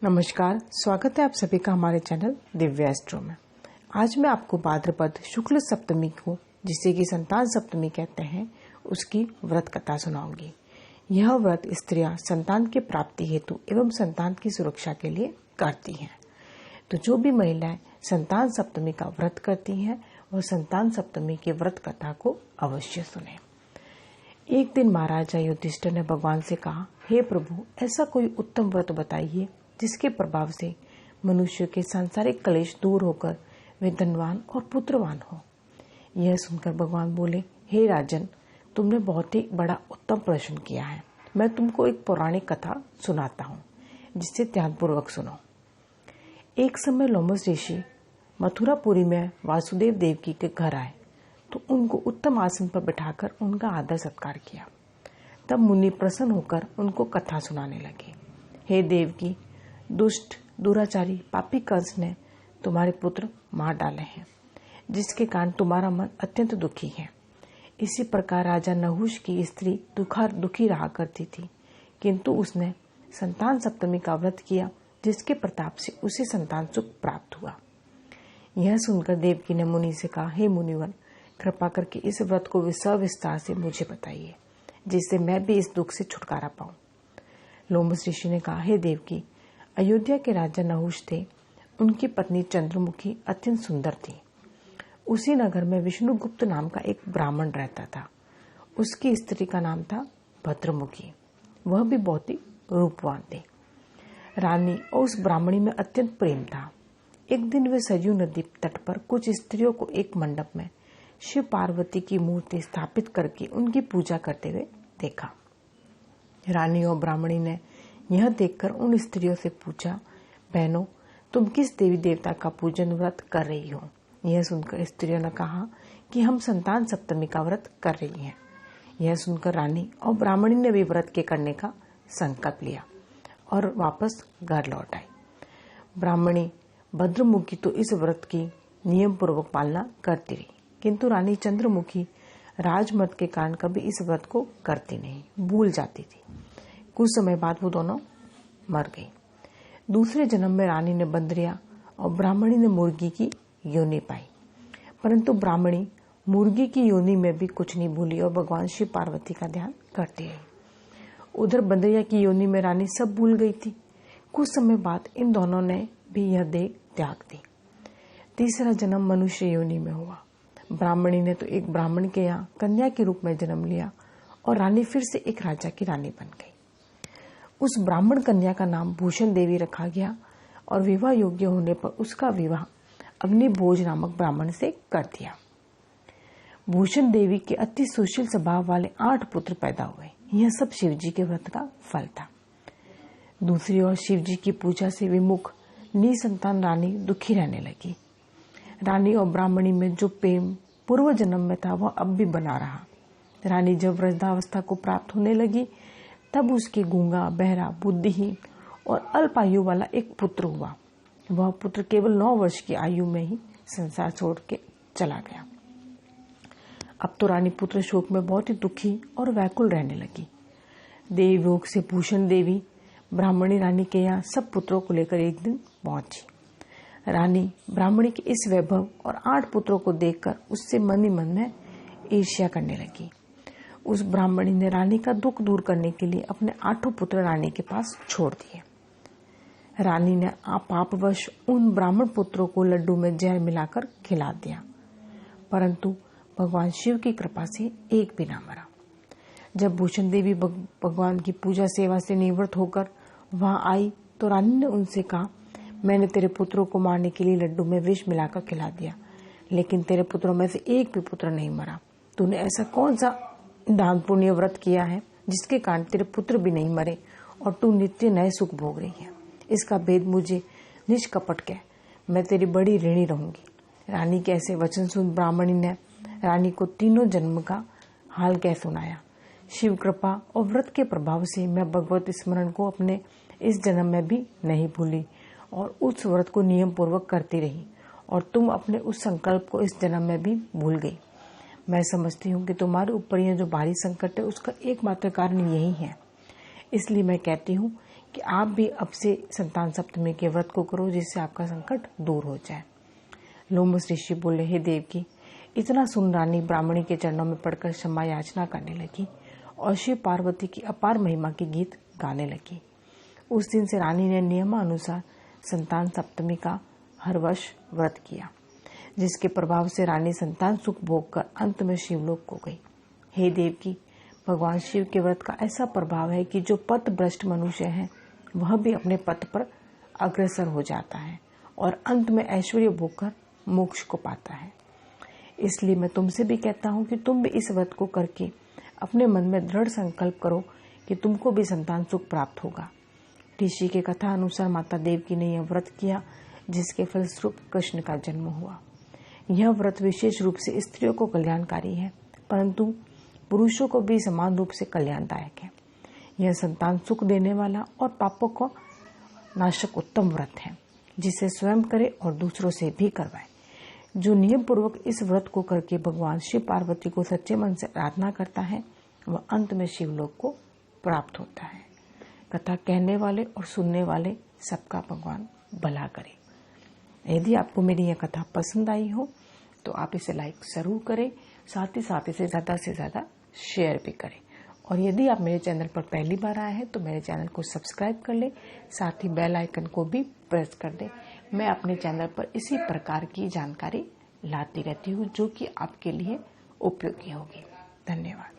नमस्कार, स्वागत है आप सभी का हमारे चैनल दिव्य एस्ट्रो में। आज मैं आपको भाद्रपद शुक्ल सप्तमी को, जिसे कि संतान सप्तमी कहते हैं, उसकी व्रत कथा सुनाऊंगी। यह व्रत स्त्रियां संतान की प्राप्ति हेतु एवं संतान की सुरक्षा के लिए करती हैं। तो जो भी महिलाएं संतान सप्तमी का व्रत करती हैं, वह संतान सप्तमी की व्रत कथा को अवश्य सुने। एक दिन महाराजा युधिष्ठिर ने भगवान से कहा, हे प्रभु, ऐसा कोई उत्तम व्रत बताइए जिसके प्रभाव से मनुष्य के सांसारिक क्लेश दूर होकर वे धनवान और पुत्रवान हो। यह सुनकर भगवान बोले, हे राजन, तुमने बहुत ही बड़ा उत्तम प्रश्न किया है। मैं तुमको एक पौराणिक कथा सुनाता हूँ, जिससे ध्यानपूर्वक सुनो। एक समय लोमस ऋषि मथुरापुरी में वासुदेव देवकी के घर आए तो उनको उत्तम आसन पर बिठाकर उनका आदर सत्कार किया। तब मुनि प्रसन्न होकर उनको कथा सुनाने लगे। हे देवकी, दुष्ट, दुराचारी, पापी कंस ने तुम्हारे पुत्र मार डाले हैं, जिसके कारण तुम्हारा मन अत्यंत दुखी है। इसी प्रकार राजा नहुष की स्त्री दुखी रहा करती थी, किंतु उसने संतान सप्तमी का व्रत किया, जिसके प्रताप से उसे संतान सुख प्राप्त हुआ। यह सुनकर देवकी ने मुनि से कहा, हे मुनिवर, कृपा करके इस व्रत को सविस्तार से मुझे बताइए, जिससे मैं भी इस दुख से छुटकारा पाऊं। लोमस ऋषि ने कहा, हे देवकी, अयोध्या के राजा नहुष थे। उनकी पत्नी चंद्रमुखी अत्यंत सुंदर थी। उसी नगर में विष्णुगुप्त नाम का एक ब्राह्मण रहता था। उसकी स्त्री का नाम था भद्रमुखी। वह भी बहुत ही रूपवान थी। रानी और उस ब्राह्मणी में अत्यंत प्रेम था। एक दिन वे सरयू नदी तट पर कुछ स्त्रियों को एक मंडप में शिव पार्वती की मूर्ति स्थापित करके उनकी पूजा करते हुए देखा। रानी और ब्राह्मणी ने यह देखकर उन स्त्रियों से पूछा, बहनों, तुम किस देवी देवता का पूजन व्रत कर रही हो? यह सुनकर स्त्रियों ने कहा कि हम संतान सप्तमी का व्रत कर रही हैं। यह सुनकर रानी और ब्राह्मणी ने भी व्रत के करने का संकल्प लिया और वापस घर लौट आई। ब्राह्मणी भद्रमुखी तो इस व्रत की नियम पूर्वक पालना करती रही, किंतु रानी चंद्रमुखी राजमत के कारण कभी इस व्रत को करती नहीं, भूल जाती थी। कुछ समय बाद वो दोनों मर गई। दूसरे जन्म में रानी ने बंदरिया और ब्राह्मणी ने मुर्गी की योनि पाई, परंतु ब्राह्मणी मुर्गी की योनि में भी कुछ नहीं भूली और भगवान शिव पार्वती का ध्यान करती रही। उधर बंदरिया की योनि में रानी सब भूल गई थी। कुछ समय बाद इन दोनों ने भी यह देह त्याग दी। तीसरा जन्म मनुष्य योनि में हुआ। ब्राह्मणी ने तो एक ब्राह्मण के यहाँ कन्या के रूप में जन्म लिया और रानी फिर से एक राजा की रानी बन गई। उस ब्राह्मण कन्या का नाम भूषण देवी रखा गया और विवाह योग्य होने पर उसका विवाह अग्निभोज नामक ब्राह्मण से कर दिया। भूषण देवी के अति सुशील स्वभाव वाले 8 पुत्र पैदा हुए। यह सब शिवजी के व्रत का फल था। दूसरी ओर शिवजी की पूजा से विमुख निसंतान रानी दुखी रहने लगी। रानी और ब्राह्मणी में जो प्रेम पूर्व जन्म में था, वह अब भी बना रहा। रानी जब वृद्धावस्था को प्राप्त होने लगी, तब उसके गूंगा, बहरा, बुद्धिहीन और अल्प आयु वाला एक पुत्र हुआ। वह पुत्र केवल 9 वर्ष की आयु में ही संसार छोड़ के चला गया। अब तो रानी पुत्र शोक में बहुत ही दुखी और व्याकुल रहने लगी। देवलोक से भूषण देवी ब्राह्मणी रानी के यहाँ सब पुत्रों को लेकर एक दिन पहुंची। रानी ब्राह्मणी के इस वैभव और 8 पुत्रों को देखकर उससे मन ही मन में ईर्ष्या करने लगी। उस ब्राह्मणी ने रानी का दुख दूर करने के लिए अपने 8 पुत्र रानी के पास छोड़ दिए। रानी ने पापवश उन ब्राह्मण पुत्रों को लड्डू में जहर मिलाकर खिला दिया, परंतु भगवान शिव की कृपा से एक भी ना मरा। जब भूषण देवी भगवान की पूजा सेवा से निवृत्त होकर वहां आई तो रानी ने उनसे कहा, मैंने तेरे पुत्रों को मारने के लिए लड्डू में विष मिलाकर खिला दिया, लेकिन तेरे पुत्रों में से एक भी पुत्र नहीं मरा। तूने ऐसा कौन सा दान पुण्य व्रत किया है जिसके कारण तेरे पुत्र भी नहीं मरे और तू नित्य नए सुख भोग रही है? इसका भेद मुझे निष्कपट कह, मैं तेरी बड़ी ऋणी रहूंगी। रानी के ऐसे वचन सुन ब्राह्मणी ने रानी को तीनों जन्म का हाल कह सुनाया। शिव कृपा और व्रत के प्रभाव से मैं भगवत स्मरण को अपने इस जन्म में भी नहीं भूली और उस व्रत को नियम पूर्वक करती रही, और तुम अपने उस संकल्प को इस जन्म में भी भूल गई। मैं समझती हूँ कि तुम्हारे ऊपर यह जो भारी संकट है, उसका एकमात्र कारण यही है। इसलिए मैं कहती हूँ कि आप भी अब से संतान सप्तमी के व्रत को करो, जिससे आपका संकट दूर हो जाए। लोमस ऋषि बोले, हे देवकी, इतना सुन रानी ब्राह्मणी के चरणों में पड़कर क्षमा याचना करने लगी और शिव पार्वती की अपार महिमा के गीत गाने लगी। उस दिन से रानी ने नियमानुसार संतान सप्तमी का हर वर्ष व्रत किया, जिसके प्रभाव से रानी संतान सुख भोग कर अंत में शिवलोक को गई। हे देवकी, भगवान शिव के व्रत का ऐसा प्रभाव है कि जो पथ भ्रष्ट मनुष्य है वह भी अपने पथ पर अग्रसर हो जाता है और अंत में ऐश्वर्य भोग कर मोक्ष को पाता है। इसलिए मैं तुमसे भी कहता हूँ कि तुम भी इस व्रत को करके अपने मन में दृढ़ संकल्प करो कि तुमको भी संतान सुख प्राप्त होगा। ऋषि के कथा अनुसार माता देवकी ने यह व्रत किया, जिसके फलस्वरूप कृष्ण का जन्म हुआ। यह व्रत विशेष रूप से स्त्रियों को कल्याणकारी है, परंतु पुरुषों को भी समान रूप से कल्याणदायक है। यह संतान सुख देने वाला और पापों को नाशक उत्तम व्रत है, जिसे स्वयं करे और दूसरों से भी करवाए। जो नियम पूर्वक इस व्रत को करके भगवान शिव पार्वती को सच्चे मन से आराधना करता है, वह अंत में शिवलोक को प्राप्त होता है। कथा कहने वाले और सुनने वाले सबका भगवान भला करे। यदि आपको मेरी यह कथा पसंद आई हो तो आप इसे लाइक जरूर करें, साथ ही साथ इसे ज़्यादा से ज़्यादा शेयर भी करें। और यदि आप मेरे चैनल पर पहली बार आए हैं तो मेरे चैनल को सब्सक्राइब कर लें, साथ ही बेल आइकन को भी प्रेस कर दें। मैं अपने चैनल पर इसी प्रकार की जानकारी लाती रहती हूँ जो कि आपके लिए उपयोगी होगी। धन्यवाद।